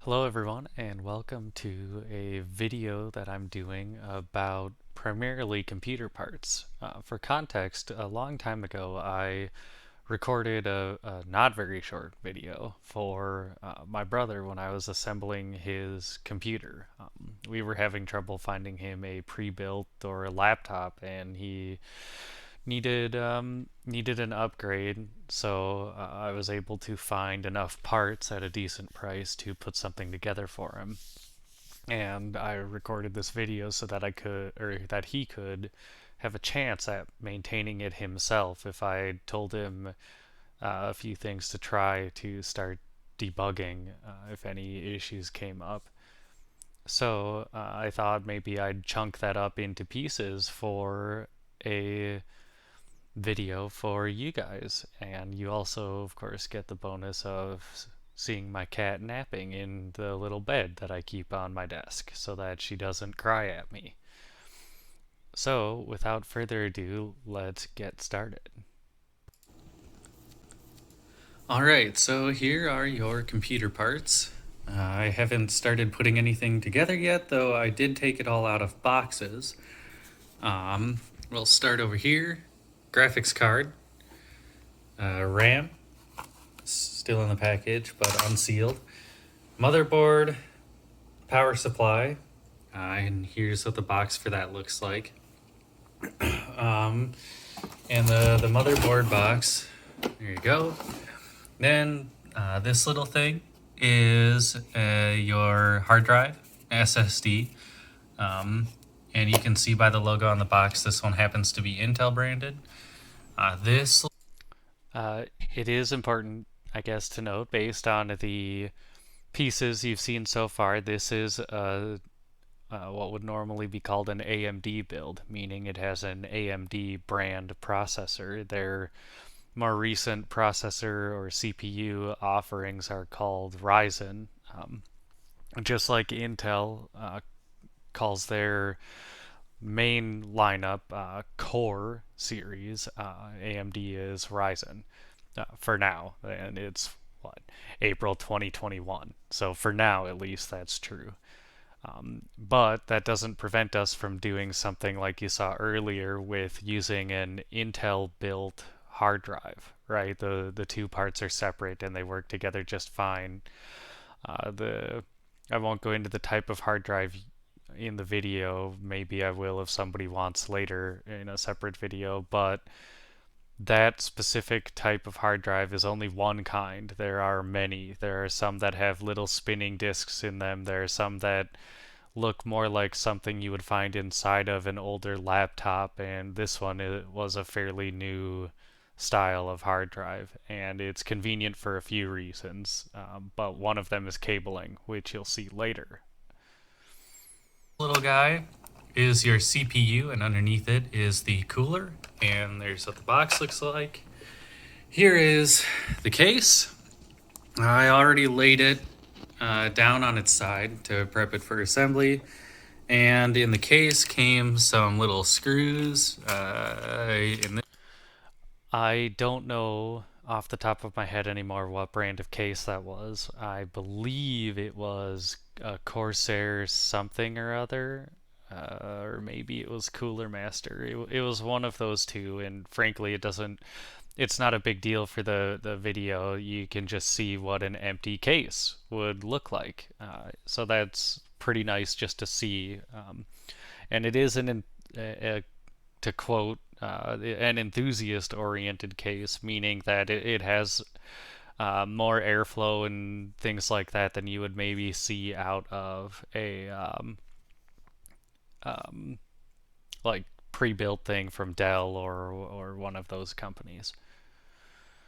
Hello everyone and welcome to a video that I'm doing about primarily computer parts. For context, a long time ago I recorded a not very short video for my brother when I was assembling his computer. We were having trouble finding him a pre-built or a laptop, and he needed an upgrade, so I was able to find enough parts at a decent price to put something together for him. And I recorded this video so that that he could have a chance at maintaining it himself if I told him a few things to try to start debugging if any issues came up. So I thought maybe I'd chunk that up into pieces for a video for you guys. And you also, of course, get the bonus of seeing my cat napping in the little bed that I keep on my desk so that she doesn't cry at me. So, without further ado, let's get started. Alright, so here are your computer parts. I haven't started putting anything together yet, though I did take it all out of boxes. We'll start over here. Graphics card, RAM, still in the package but unsealed, motherboard, power supply, and here's what the box for that looks like. And the motherboard box, there you go. Then this little thing is your hard drive, SSD. And you can see by the logo on the box, this one happens to be Intel branded. It is important, I guess, to note, based on the pieces you've seen so far, this is what would normally be called an AMD build, meaning it has an AMD brand processor. Their more recent processor or CPU offerings are called Ryzen. Just like Intel calls their main lineup Core series, AMD is Ryzen for now, and it's what, April 2021. So for now, at least, that's true. But that doesn't prevent us from doing something like you saw earlier with using an Intel built hard drive, right? The two parts are separate and they work together just fine. The I won't go into the type of hard drive in the video. Maybe I will if somebody wants later in a separate video, but that specific type of hard drive is only one kind. There are many. There are some that have little spinning disks in them. There are some that look more like something you would find inside of an older laptop, and this one was a fairly new style of hard drive, and it's convenient for a few reasons, but one of them is cabling, which you'll see later. Little guy is your CPU, and underneath it is the cooler, and there's what the box looks like. Here is the case. I already laid it down on its side to prep it for assembly, and in the case came some little screws. I don't know off the top of my head anymore what brand of case that was. I believe it was a Corsair something or other, or maybe it was Cooler Master. It was one of those two, and frankly, it's not a big deal for the video. You can just see what an empty case would look like. So that's pretty nice just to see. And it is to quote, an enthusiast-oriented case, meaning that it has more airflow and things like that than you would maybe see out of a like pre-built thing from Dell or one of those companies.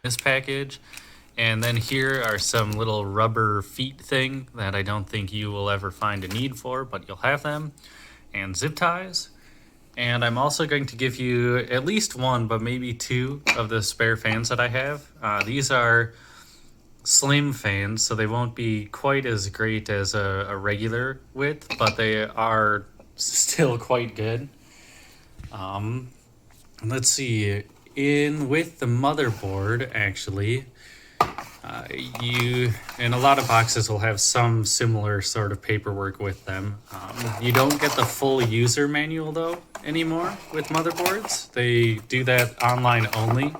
This package, and then here are some little rubber feet thing that I don't think you will ever find a need for, but you'll have them, and zip ties. And I'm also going to give you at least one, but maybe two of the spare fans that I have. These are slim fans, so they won't be quite as great as a regular width, but they are still quite good. Let's see, in with the motherboard, actually, You and a lot of boxes will have some similar sort of paperwork with them. You don't get the full user manual though anymore with motherboards. They do that online only.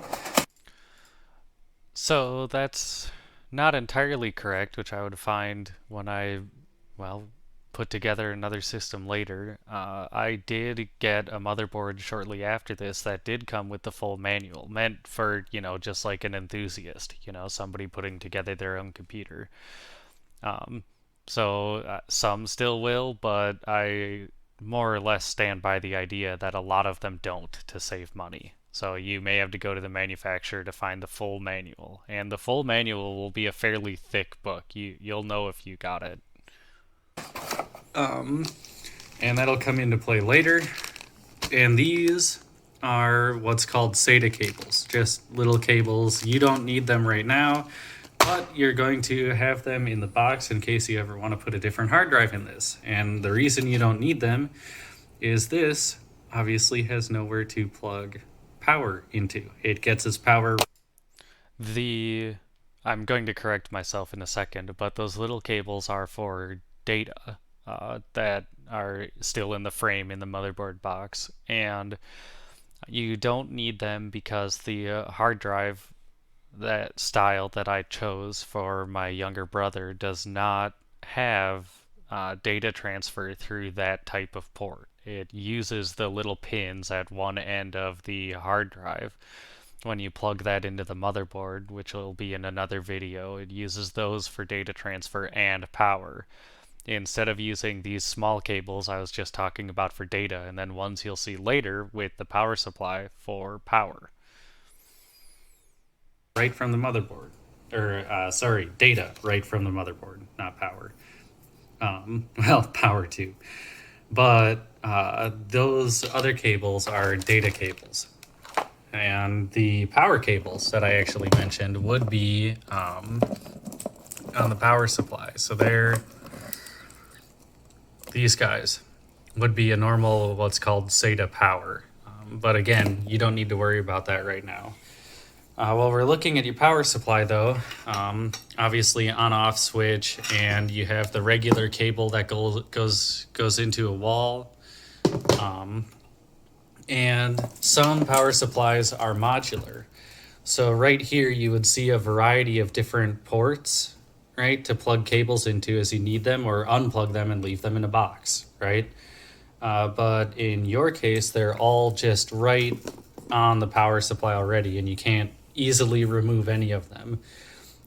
So that's not entirely correct, which I would find when I, well, put together another system later. I did get a motherboard shortly after this that did come with the full manual, meant for, just like an enthusiast, somebody putting together their own computer. Um, so some still will, but I more or less stand by the idea that a lot of them don't to save money. So you may have to go to the manufacturer to find the full manual, and the full manual will be a fairly thick book. You'll know if you got it. And that'll come into play later. And these are what's called SATA cables, just little cables. You don't need them right now, but you're going to have them in the box in case you ever want to put a different hard drive in this. And the reason you don't need them is this obviously has nowhere to plug power into. It gets its power. The I'm going to correct myself in a second, but those little cables are for data that are still in the frame in the motherboard box, and you don't need them because the hard drive that style that I chose for my younger brother does not have data transfer through that type of port. It uses the little pins at one end of the hard drive. When you plug that into the motherboard, which will be in another video, it uses those for data transfer and power. Instead of using these small cables I was just talking about for data, and then ones you'll see later with the power supply for power. Right from the motherboard. Or, sorry, data right from the motherboard, not power. Well, power too. But those other cables are data cables. And the power cables that I actually mentioned would be on the power supply. So these guys would be a normal what's called SATA power. But again, you don't need to worry about that right now. While we're looking at your power supply, though, obviously on-off switch, and you have the regular cable that goes into a wall. And some power supplies are modular. So right here, you would see a variety of different ports, right, to plug cables into as you need them, or unplug them and leave them in a box, right? But in your case, they're all just right on the power supply already, and you can't easily remove any of them.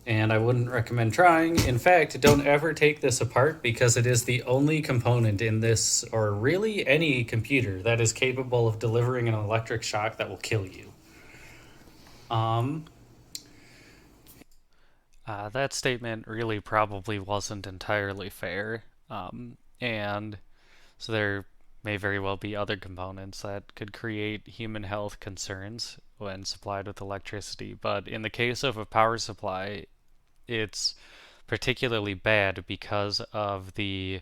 And I wouldn't recommend trying. In fact, don't ever take this apart because it is the only component in this, or really any computer, that is capable of delivering an electric shock that will kill you. Um, That statement really probably wasn't entirely fair. And so there may very well be other components that could create human health concerns when supplied with electricity. But in the case of a power supply, it's particularly bad because of the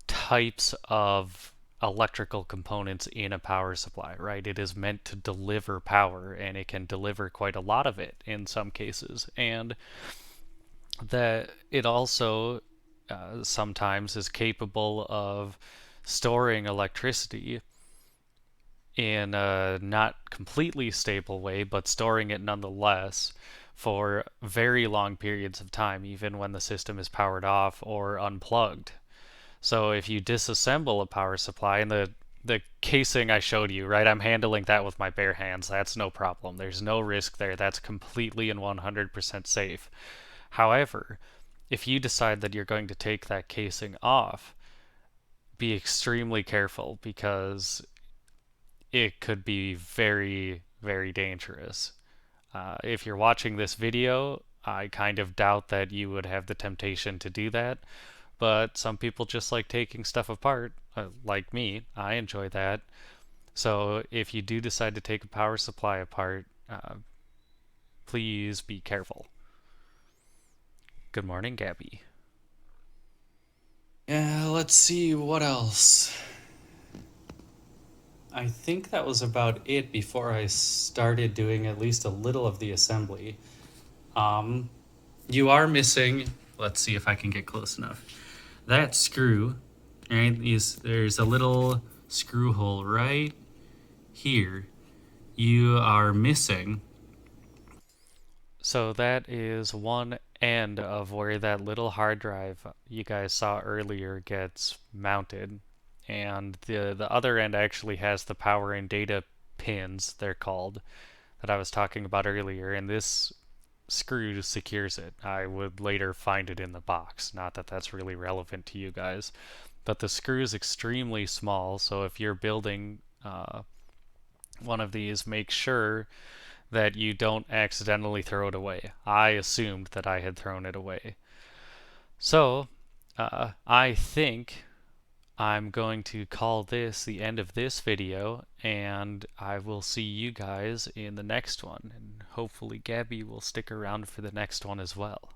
types of electrical components in a power supply, right? It is meant to deliver power, and it can deliver quite a lot of it in some cases. And that it also sometimes is capable of storing electricity in a not completely stable way, but storing it nonetheless for very long periods of time, even when the system is powered off or unplugged. So if you disassemble a power supply, and the casing I showed you, right? I'm handling that with my bare hands. That's no problem. There's no risk there. That's completely and 100% safe. However, if you decide that you're going to take that casing off, be extremely careful because it could be very, very dangerous. If you're watching this video, I kind of doubt that you would have the temptation to do that, but some people just like taking stuff apart, like me. I enjoy that. So if you do decide to take a power supply apart, please be careful. Good morning, Gabby. yeah, let's see what else. I think that was about it before I started doing at least a little of the assembly. you are missing, let's see if I can get close enough. That screw, right? There's a little screw hole right here. You are missing. So that is one end of where that little hard drive you guys saw earlier gets mounted. And the other end actually has the power and data pins, they're called, that I was talking about earlier, and this screw secures it. I would later find it in the box. Not that that's really relevant to you guys. But the screw is extremely small, so if you're building one of these, make sure that you don't accidentally throw it away. I assumed that I had thrown it away. So, I think I'm going to call this the end of this video, and I will see you guys in the next one. And hopefully Gabby will stick around for the next one as well.